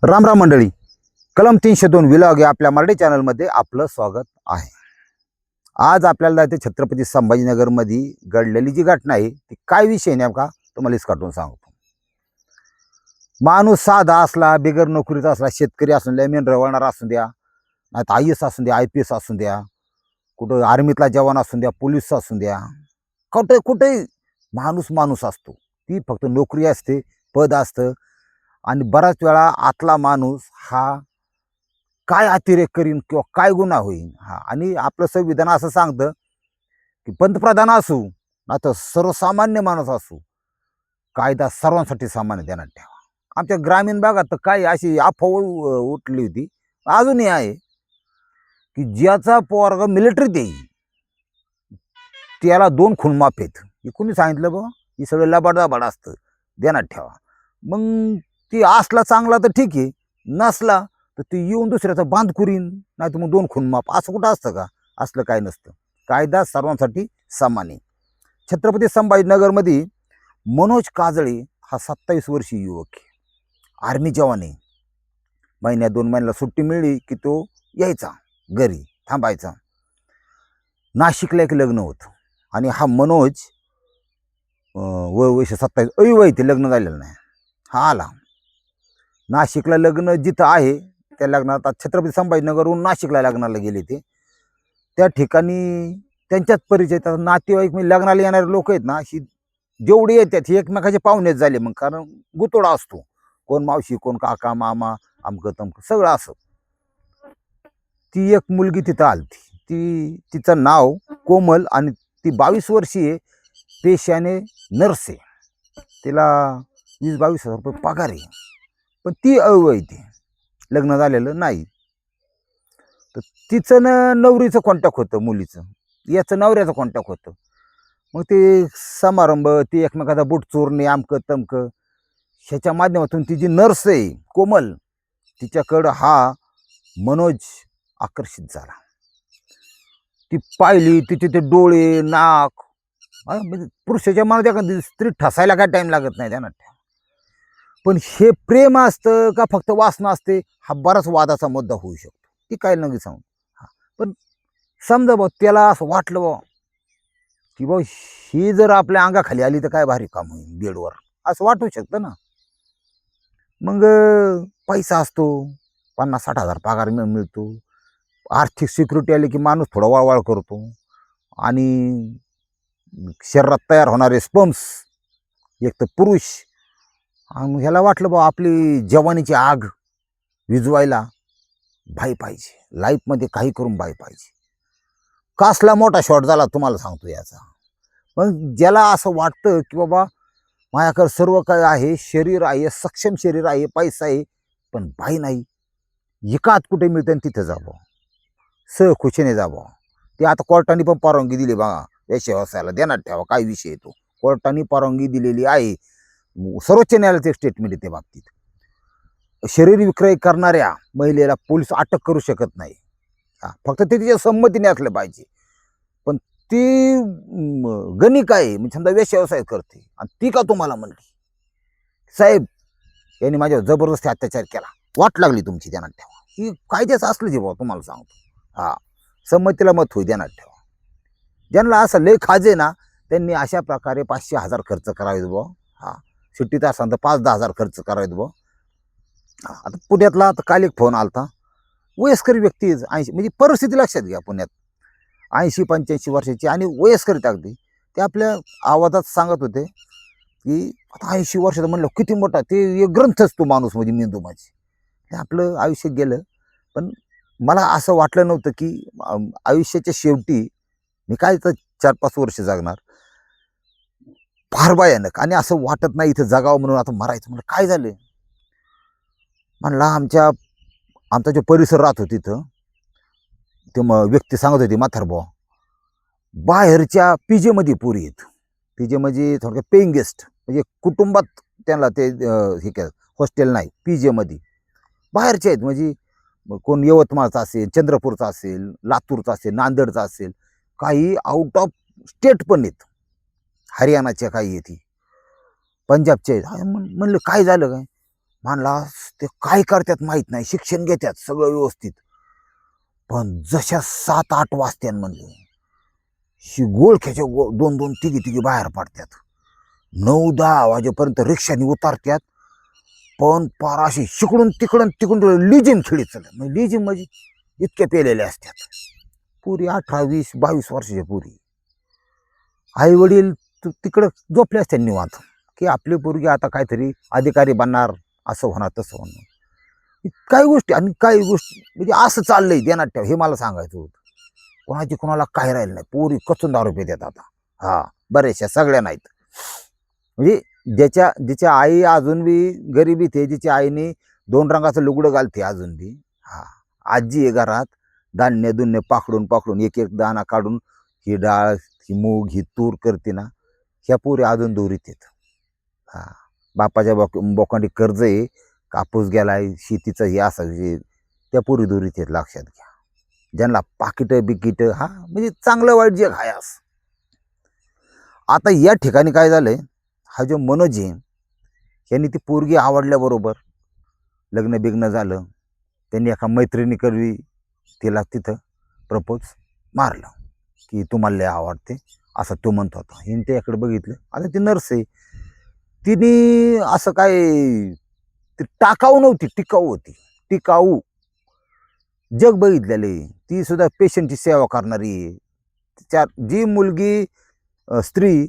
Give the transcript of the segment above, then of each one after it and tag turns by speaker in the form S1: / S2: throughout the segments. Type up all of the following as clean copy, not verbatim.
S1: राम राम मंडळी, कलम 302 विलॉग या आपल्या मराठी चॅनलमध्ये आपलं स्वागत आहे. आज आपल्याला ते छत्रपती संभाजीनगरमध्ये घडलेली जी घटना आहे ती काय विषय नेमका तुम्हाला काढून सांगतो. माणूस साधा असला, बिगर नोकरीचा असला, शेतकरी असू द्या, मेंढर वळणारा असू द्या, नाही तर IAS असू द्या, IPS असू द्या, कुठं आर्मीतला जवान असू द्या, पोलीस असू द्या, कुठे कुठे माणूस माणूस असतो. ती फक्त नोकरी असते, पद असतं. आणि बऱ्याच वेळा आतला माणूस हा काय अतिरेक करीन किंवा काय गुन्हा होईल आणि आपलं संविधान असं सांगतं की पंतप्रधान असू ना तर सर्वसामान्य माणूस असू, कायदा सर्वांसाठी सामान्य ध्यानात ठेवा. आमच्या ग्रामीण भागात तर काही अशी अफवा उठली होती, अजूनही आहे, की ज्याचा पोरगा मिलिटरीत येईल त्याला 2 खून माफ आहेत. हे कोणी सांगितलं बा? हे सगळं लबाडाबाड असतं, ध्यानात ठेवा. मग ती असला चांगला तर ठीक आहे, नसला तर ती येऊन दुसऱ्याचा बांध करीन, नाही तर मग 2 खून माफ. असं कुठं असतं का? असलं काय नसतं. कायदा सर्वांसाठी समान आहे. छत्रपती संभाजीनगरमध्ये मनोज काजळे हा 27 वर्षीय युवक आहे, आर्मी जवान आहे. महिन्यात 2 महिन्याला सुट्टी मिळली की तो यायचा घरी, थांबायचा. नाशिकला एक लग्न होतं आणि हा मनोज वर्ष 27 अविवाहित ते, लग्न झालेलं नाही. हा आला नाशिकला. लग्न जिथं आहे त्या लग्नात छत्रपती संभाजीनगरहून नाशिकला लग्नाला गेले ते. त्या ठिकाणी त्यांच्याच परिचय नातेवाईक म्हणजे लग्नाला येणारे लोक आहेत ना, अशी जेवढी येतात हे एकमेकाचे पाहुणेच झाले. मग कारण गुतोडा असतो, कोण मावशी, कोण काका, मामा, अमकं तमकं सगळं असं. ती एक मुलगी तिथं आलती, तिचं नाव कोमल आणि ती 22 वर्षीय, पेशाने नर्स आहे. तिला 20-22 हजार रुपये पगार आहे. पण ती अविवाहित आहे, लग्न झालेलं नाही. तर तिचं नवरीचं कॉन्टॅक्ट होतं, मुलीचं याचं नवऱ्याचं कॉन्टॅक्ट होतं. मग ते समारंभ, ती एकमेकाचा बूट चोरणे, अमकं तमकं, ह्याच्या माध्यमातून ती जी नर्स आहे कोमल, तिच्याकडं हा मनोज आकर्षित झाला. ती पाहिली, तिचे ते डोळे, नाक, म्हणजे पुरुषाच्या मनात एखादी स्त्री ठसायला काय टाईम लागत नाही त्यांना. पण हे प्रेम असतं का फक्त वासना असते, हा बराच वादाचा मुद्दा होऊ शकतो. ती काय नक्की सांगू. पण समजा बा त्याला असं वाटलं बा की बा ही जर आपल्या अंगाखाली आली तर काय भारी काम होईल बेडवर, असं वाटू शकतं ना. मग पैसा असतो, 50-60 हजार पगार मिळतो, आर्थिक सिक्युरिटी आली की माणूस थोडा वळवळ करतो. आणि शरीरात तयार होणारे स्पर्म्स, एक तर पुरुष. आणि ह्याला वाटलं बा आपली जवानीची आग विझवायला बाई पाहिजे, लाईफमध्ये काही करून बाई पाहिजे. कसला मोठा शॉट झाला तुम्हाला सांगतो याचा. पण ज्याला असं वाटतं की बाबा माझ्याकडे सर्व काय आहे, शरीर आहे, सक्षम शरीर आहे, पैसा आहे, पण बाई नाही, एकात कुठे मिळतं तिथं जावं, सहखुशीने जावं. ते आता कोर्टाने पण परवानगी दिली बघा व्यवसायाला, ध्यानात ठेवा काय विषय येतो. कोर्टाने परवानगी दिलेली आहे, सर्वोच्च न्यायालयाचं स्टेटमेंट आहे त्या बाबतीत. शरीर विक्रय करणाऱ्या महिलेला पोलीस अटक करू शकत नाही, फक्त ते तिच्या संमतीने असलं पाहिजे. पण ती गणिक आहे, म्हणजे समजा व्यवसाय करते आणि ती का तुम्हाला म्हणली साहेब यांनी माझ्यावर जबरदस्ती अत्याचार केला, वाट लागली तुमची, ध्यानात ठेवा. ही कायद्याच असलं जे बाबा तुम्हाला सांगतो. संमतीला मत होई, ध्यानात ठेवा. ज्यांना असं लय खाजे ना त्यांनी अशा प्रकारे 500-1000 खर्च करावेत बुवा. सिटीत असाल तर 5-10 हजार खर्च करावेत बुवा. आता पुण्यातला आता काल एक फोन आलता, वयस्कर व्यक्ती 80, म्हणजे परिस्थिती लक्षात घ्या, पुण्यात 80-85 वर्षाची आणि वयस्कर अगदी, ते आपल्या आवाजात सांगत होते की आता 80 वर्षाचं म्हणलं किती मोठा, ते ग्रंथच तो माणूस म्हणजे मेंदू माझी. ते आपलं आयुष्य गेलं. पण मला असं वाटलं नव्हतं की आयुष्याच्या शेवटी मी काय तर 4-5 वर्ष जगणार, फार भयानक. आणि असं वाटत नाही इथं जगावं म्हणून आता मरायचं. म्हणलं काय झालं. म्हणला आमचा जो परिसर राहत होता तिथं, ते व्यक्ती सांगत होती म्हातारबुवा, बाहेरच्या पीजेमध्ये पोरी आहेत. पीजे म्हणजे थोडक्यात पेईंग गेस्ट, म्हणजे कुटुंबात त्यांना ते हे काय हॉस्टेल नाही, पीजेमध्ये बाहेरचे आहेत. म्हणजे कोण यवतमाळचा असेल, चंद्रपूरचा असेल, लातूरचा असेल, नांदेडचा असेल, काही आउट ऑफ स्टेट पण आहेत, हरियाणाच्या काही येते, पंजाबचे आहेत. म्हणलं काय झालं काय. म्हणला ते काय करतात माहित नाही, शिक्षण घेतात सगळं व्यवस्थित, पण जशा 7-8 वाजत्यात म्हणले गोळख्याच्या दोन दोन तिघी तिघी बाहेर पडतात, 9-10 वाजेपर्यंत रिक्षाने उतारतात, पण पार अशी शिकडून तिकडून लिजिम खेळीत चालत. म्हणजे लिजिम म्हणजे इतके पेलेले असतात पुरी, 18-20-22 वर्षाच्या पुरी. आई वडील तिकडं झोपले असते निवांत, की आपली पोरगी आता काहीतरी अधिकारी बनणार, असं होणार तसं होणार. काही गोष्टी आणि काही गोष्टी म्हणजे असं चाललंय ध्यानात ठेव, हे मला सांगायचं होतं. कोणाची कोणाला काय राहिलं नाही, पोरी कचून दारू पितात आता. हा, बऱ्याचशा, सगळ्या नाहीत. म्हणजे जिच्या आई अजून बी गरिबी थे, जिच्या आईने 2 रंगाचं लुगडं घालते अजून बी. हा, आजी आहे घरात, धान्य दुन्य पाकडून एक एक दाणा काढून ही डाळ, ही मूग, ही तूर करते ना, ह्या पोरी अजून दोरीत येत. हा, बापाच्या बोकांडी कर्ज आहे, कापूस गेलाय, शेतीचं हे असं, त्या पोरी दोरीत येत, लक्षात घ्या. ज्यांना पाकिट बिकिट, हा म्हणजे चांगलं वाईट जे खायास. आता या ठिकाणी काय झालंय, हा जो मनोज आहे यांनी ती पोरगी आवडल्याबरोबर लग्न बिग्न झालं. त्यांनी एका मैत्रिणी करवी तिला तिथं प्रपोज मारलं की तुम्हाला लय आवडते, असं तो म्हणत होता. हिने त्याकडे बघितलं, आता ती नर्स आहे, तिने असं काय, ती टाकाऊ नव्हती, टिकाऊ होती. टिकाऊ जग बघितलेले, ती सुद्धा पेशंटची सेवा करणारी आहे. तिच्या जी मुलगी स्त्री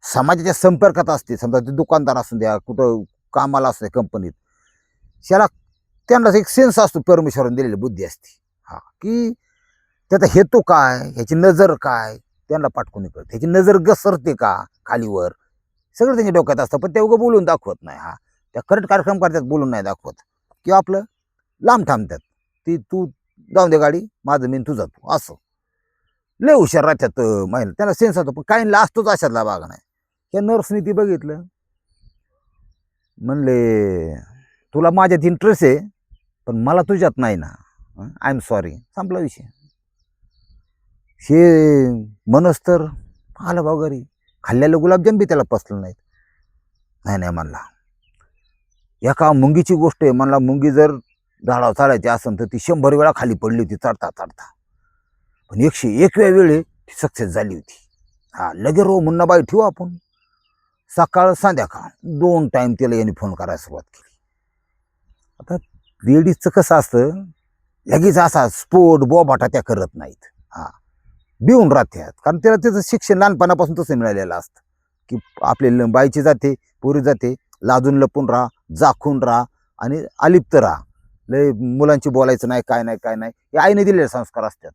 S1: समाजाच्या संपर्कात असते, समजा ते दुकानदार असू द्या, कुठं कामाला असू द्या कंपनीत, त्याला त्यांना एक सेन्स असतो, परमेश्वराने दिलेली बुद्धी असते. हा, की त्याचा हेतू काय, ह्याची नजर काय, त्यांना पाठकून कळतं. ह्याची नजर घसरते का खालीवर, सगळं त्यांच्या डोक्यात असतं, पण ते उगं बोलून दाखवत नाही. हा, त्या करंट कार्यक्रम करतात, बोलून नाही दाखवत, किंवा आपलं लांब थांबतात. ती तू जाऊन दे गाडी, माझं मी तुझा तू, असं लय हुशार राहतात महिला, त्याला सेन्स होतो. पण काहींना असतोच अशातला भाग नाही. या नर्सनी ती बघितलं, म्हणले तुला माझ्यात इंटरेस्ट आहे, पण मला तुझ्यात नाही ना, आय एम सॉरी, संपला विषय. हे मनोज तर आलं भाऊ घरी, खाल्लेलं गुलाबजाम बी त्याला पसलं नाहीत. नाही म्हणला, एका मुंगीची गोष्ट आहे म्हणला, मुंगी जर झाडावर चढायची असेल तर ती 100 वेळा खाली पडली होती चढता, पण 101 वेळी ती सक्सेस झाली होती. हा, लगे रो मुन्ना बाई ठेवू आपण, सकाळ संध्याकाळ 2 टाइम त्याला यांनी फोन करायला सुरुवात केली. आता लेडीजचं कसं असतं, लगेच असा स्पोर्ट बोबाटा त्या करत नाहीत. हा, भिवून राहतात, कारण त्याला त्याचं शिक्षण लहानपणापासून तसं मिळालेलं असतं, की आपले बाईची जाते, पोरी जाते, लाजून लपून राहा, जाखून राहा आणि अलिप्त राहा, लय मुलांची बोलायचं नाही, काय नाही हे आईने दिलेले संस्कार असतात.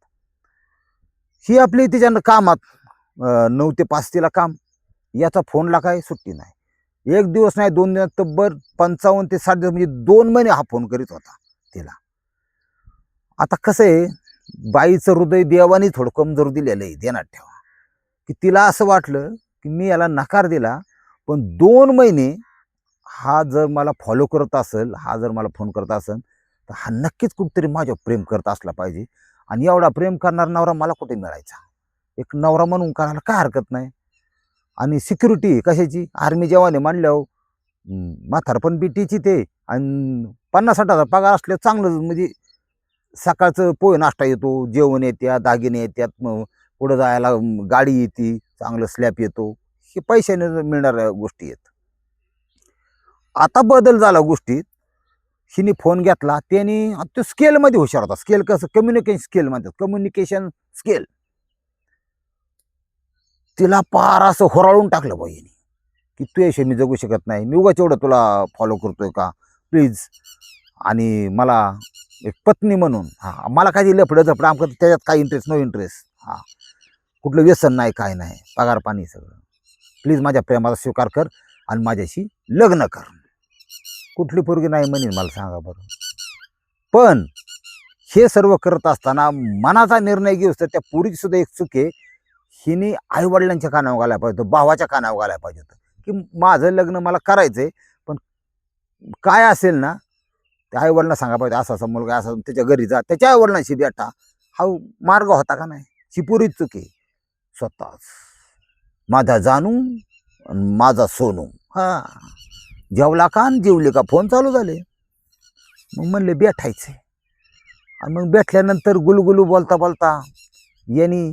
S1: ही आपली तिच्या कामात 9 ते 5 तिला काम, याचा फोनला काय सुट्टी नाही. 1 दिवस नाही, 2 दिवस, तब्बल 55 ते 60 दिवस, म्हणजे 2 महिने हा फोन करीत होता तिला. आता कसं आहे, बाईचं हृदय देवानी थोडं कमजोर दिलेलं आहे, ध्यानात ठेवा. की तिला असं वाटलं की मी याला नकार दिला, पण 2 महिने हा जर मला फॉलो करत असेल, हा जर मला फोन करत असेल, तर हा नक्कीच कुठेतरी माझ्यावर प्रेम करत असला पाहिजे. आणि एवढा प्रेम करणारा नवरा मला कुठे मिळायचा, एक नवरा म्हणून करायला काय हरकत नाही. आणि सिक्युरिटी कशाची, आर्मी जवान आहे म्हणल्यावर म्हातारपण बीटीची ते, आणि 50-60 हजार पगार असले चांगलं, म्हणजे सकाळचं पोहे नाश्ता येतो, जेवण येत्या, दागिने येतात, मग पुढं जायला गाडी येते, चांगलं स्लॅब येतो, हे पैशाने मिळणाऱ्या गोष्टी आहेत. आता बदल झाला गोष्टीत. हिने फोन घेतला, त्याने तो स्केलमध्ये हुशार होता. स्केल कसं, कम्युनिकेशन स्केल म्हणतात, कम्युनिकेशन स्केल. तिला पार असं होराळून टाकलं बाई, की तू याशी मी जगू शकत नाही, मी उगाच एवढं तुला फॉलो करतोय का, प्लीज. आणि मला एक पत्नी म्हणून, हा, मला काही लफडं झपडं आमचं त्याच्यात काही इंटरेस्ट, नो इंटरेस्ट, हा, कुठलं व्यसन नाही, काय नाही, पगार पाणी सगळं, प्लीज माझ्या प्रेमाचा स्वीकार कर आणि माझ्याशी लग्न कर. कुठली पोरगी नाही म्हणेन मला, सांगा बरं. पण हे सर्व करत असताना मनाचा निर्णय घेऊस तर त्या पोरीची सुद्धा एक चूक आहे, हिने आईवडिलांच्या कानावर घालायला पाहिजे होतं, भावाच्या कानावर घालायला पाहिजे होतं, की माझं लग्न मला करायचंय, पण काय असेल ना त्या आईवडिलांना सांगा पाहिजे, असा असा मुलगा, असा, त्याच्या घरी जा, त्याच्या आईवडिलांशी बेटा, हा मार्ग होता का नाही. ही पोरीच चूक आहे. स्वतःच माझा जानू आणि माझा सोनू, हा, जेवला का आणि जेवले का फोन चालू झाले. मग म्हणले भेटायचे. आणि मग भेटल्यानंतर गुलगुलू बोलता बोलता यांनी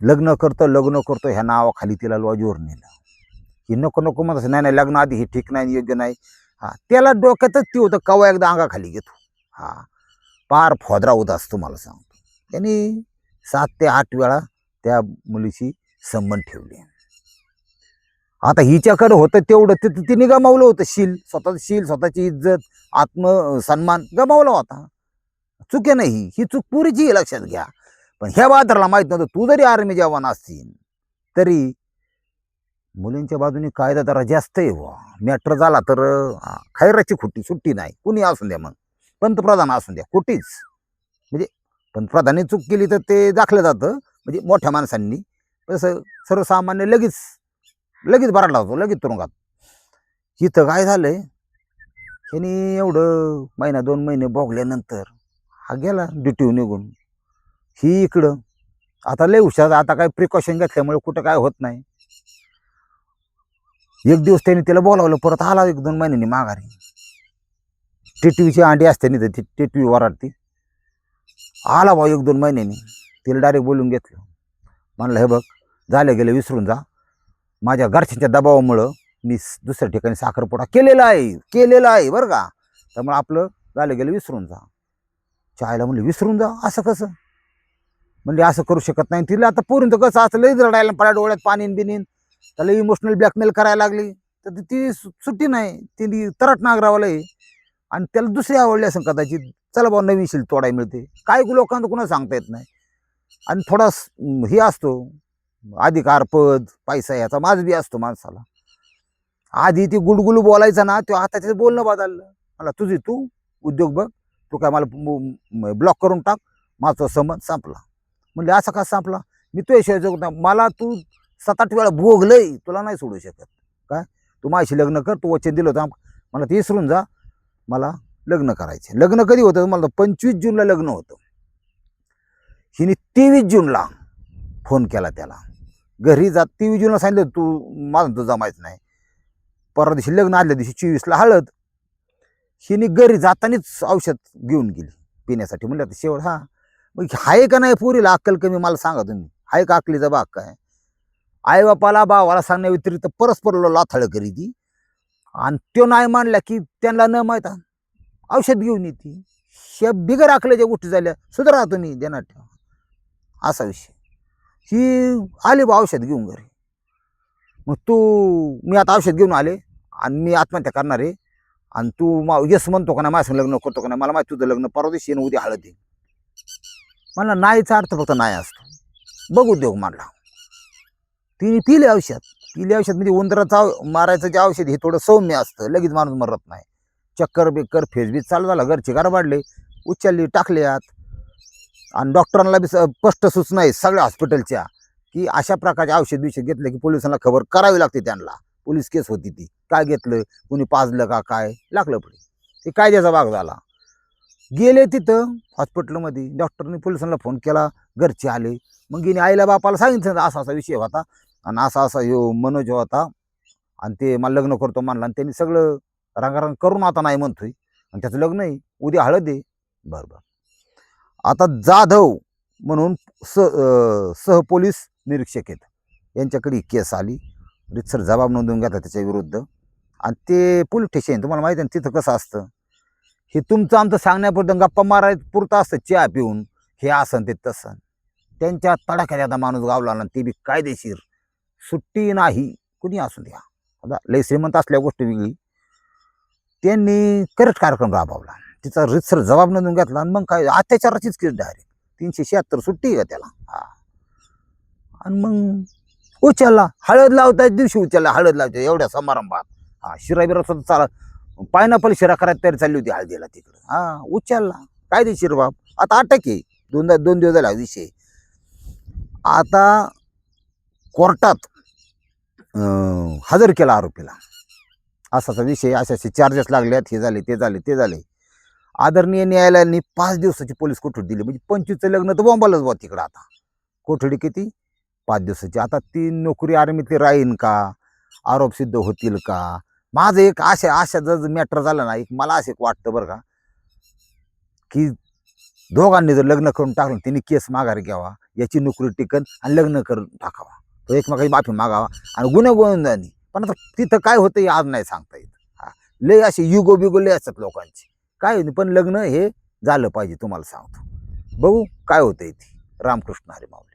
S1: लग्न करतो ह्या नावाखाली तिला लॉजवर नेलं. की नको नको म्हणत, नाही नाही लग्न आधी हे ठीक नाही, योग्य नाही. हा, त्याला डोक्यातच ती होतं कवा एकदा अंगाखाली घेतो. हा, पार फोदरा होत असतो मला सांगतो. त्यांनी 7 ते 8 वेळा त्या मुलीशी संबंध ठेवले. आता हिच्याकडे होतं तेवढं तिने गमावलं होतं. शील, स्वतःची इज्जत, आत्मसन्मान गमावला होता. चुके नाही, ही चूक पुरीची लक्षात घ्या. पण ह्या बाजाराला माहित नव्हतं, तू जरी आर्मी जवान असतील तरी मुलींच्या बाजूने कायदा जरा जास्त आहे. मॅटर झाला तर खैराची खुटी सुट्टी नाही. कुणी असून द्या, मग पंतप्रधान असून द्या, कुठीच. म्हणजे पंतप्रधानांनी चूक केली तर ते दाखलं जातं, म्हणजे मोठ्या माणसांनी. तसं सर्वसामान्य लगेच भरायला होतो, लगेच तुरुंगात. इथं काय झालंय, त्यांनी एवढं 1-2 महिने भोगल्यानंतर हा गेला ड्युटीवर निघून. ही इकडं आता लय हुशार, आता काय प्रिकॉशन घेतल्यामुळे कुठं काय होत नाही. एक दिवस त्यांनी तिला बोलावलं, परत आला 1-2 महिन्यांनी माघारी. टिटवीची अंडी असते नाही तर टिटवी वराडती. आला भाऊ 1-2 महिन्यांनी, तिला डायरेक्ट बोलून घेतलं. म्हणलं हे बघ, झालं गेलं विसरून जा. माझ्या घरच्यांच्या दबावामुळं मी दुसऱ्या ठिकाणी साखरपुडा केलेला आहे बरं का. त्यामुळे आपलं झालं गेलं विसरून जा. चायला म्हणलं विसरून जा, असं कसं? म्हणजे असं करू शकत नाही. तिला आता पोरींचं कसं असं लई रडायला पडा, डोळ्यात पाणी बिनीन, त्याला इमोशनल ब्लॅकमेल करायला लागली. तर ती सुट्टी नाही, तिने तरट नागरावाला आहे. आणि त्याला दुसरी आवडली असं कदाचित, चला भाऊ नवीन शिल तोडाय मिळते. काही लोकांना कुणा सांगता येत नाही. आणि थोडा हे असतो अधिकार, पद, पैसा, याचा माज बी असतो माणसाला. आधी ती गुलगुलू बोलायचा ना, तो आता त्याचं बोलणं बदललं. मला तू उद्योग बघ, तू काय मला ब्लॉक करून टाक, माझा संबंध संपला. म्हणजे असं का संपला? मी तुझ्याशिवाय जगत नाही. मला तू 7-8 वेळा भोगलंय, तुला नाही सोडू शकत. काय तू माझ्याशी लग्न कर, तू वचन दिलं होतं मला, ते विसरून जा. मला लग्न करायचे. लग्न कधी होतं मला? 25 जूनला लग्न होतं. हिने 23 जूनला फोन केला त्याला घरी जात. 23 जूनला सांगितलं तू माझं तर जमायचं नाही. परवा दिवशी लग्न, आदल्या दिवशी 24ला हळद. हिने घरी जातानीच औषध घेऊन गेली पिण्यासाठी. म्हणलं तर शेवट हा मग हाय का नाही पोरीला अक्कल कमी? मला सांगा तुम्ही, हाय का अक्कलीचा भाग काय? आई बापाला भावाला सांगण्या व्यतिरिक्त परस्पर लाथाळ करी ती. आणि तो नाही मानला की त्यांना न माहित औषध घेऊन येते. ह्या बिगर अकलेच्या गोष्टी झाल्या. सुधारा तुम्ही, देणार ठेवा, असा विषय. ही आली बा औषध घेऊन घरी. मग मी आता औषध घेऊन आले आणि मी आत्महत्या करणार आहे, आणि तू यस म्हणतो का नाही, माझं लग्न करतो का नाही? मला माहिती तुझं लग्न परवा दिवशी उद्या हळद आहे. मला नाहीचा अर्थ फक्त नाही असतो. बघू देऊ म्हणला. तिने पिले औषध म्हणजे उंदराचा मारायचं जे औषध हे थोडं सौम्य असतं, लगेच माणूस मरत नाही. चक्कर बेकर फेसबीज चालू झाला, घरचे गरबाडले, उचलली टाकले आत. आणि डॉक्टरांना बी स्पष्ट सूचना आहे सगळ्या हॉस्पिटलच्या की अशा प्रकारचे औषध घेतले की पोलिसांना खबर करावी लागते. त्यांना पोलीस केस होती ती, काय घेतलं, कुणी पाजलं का काय, लागलं पुढे. ते कायद्याचा भाग झाला. गेले तिथं हॉस्पिटलमध्ये, डॉक्टरने पोलिसांना फोन केला, घरचे आले. मग गेले आईला बापाला सांगितलं असा असा विषय होता, आणि असा ह्यो मनोज होता, आणि ते मला लग्न करतो म्हणला. आणि त्यांनी सगळं रांगारांग करून आता नाही म्हणतोय, आणि त्याचं लग्न आहे, उद्या हळद आहे. बरं. आता जाधव म्हणून सहपोलीस निरीक्षक आहेत, यांच्याकडे केस आली. रितसर जबाब नोंदवून घेतला त्याच्या विरुद्ध. आणि ते पोलीस स्टेशन, तुम्हाला माहिती आहे तिथं कसं असतं, हे तुमचं आमचं सांगण्यापुरतं गप्पा मारायचं पुरतं असतं, चहा पिऊन हे असं ते तसं. त्यांच्या तडाख्यात आता माणूस गावला ना, ते बी कायदेशीर, सुट्टी नाही, कुणी असू द्या. आता लय श्रीमंत असल्या गोष्ट वेगळी. त्यांनी करेक्ट कार्यक्रम राबवला, तिचा रितसर जबाब नोंदवून घेतला. आणि मग काय अत्याचाराचीच केस डायरेक्ट 376 सुट्टी का त्याला. हा, आणि मग उचलला, हळद लावता दिवशी उचलला, हळद लावतो एवढ्या समारंभात. हा, शिरा बिरा सुद्धा चाला, पायनापल शिरा करायला तयारी चालली होती हळदीला तिकडं. हा, उचलला, कायदेशीर बाब. आता अटक आहे, 2 दिवस झाला विषय. आता कोर्टात हजर केला आरोपीला. असाचा विषय, अशाचे चार्जेस लागल्यात, हे झाले. आदरणीय न्यायालयाने 5 दिवसाची पोलीस कोठडी दिली. म्हणजे 25चं लग्न तर बॉम्बालाच बा तिकडं. आता कोठडी किती? 5 दिवसाची. आता ती नोकरी आर्मीतली राहीन का? आरोप सिद्ध होतील का? माझं एक आशा जर मॅटर झालं ना, एक मला असं एक वाटतं बरं का, की दोघांनी जर लग्न करून टाकलं, तिने केस माघारी घ्यावा, याची नोकरी टिकन आणि लग्न करून टाकावा, तो एकमेकाची माफी मागावा आणि गुन्हे गोविंदांनी. पण आता तिथं काय होतं हे आज नाही सांगता येत. हा, लय असे युगो बिगो लय असतात लोकांचे, काय नाही, पण लग्न हे झालं पाहिजे. तुम्हाला सांगतो, बघू काय होतंय ते. रामकृष्ण हरी माऊली.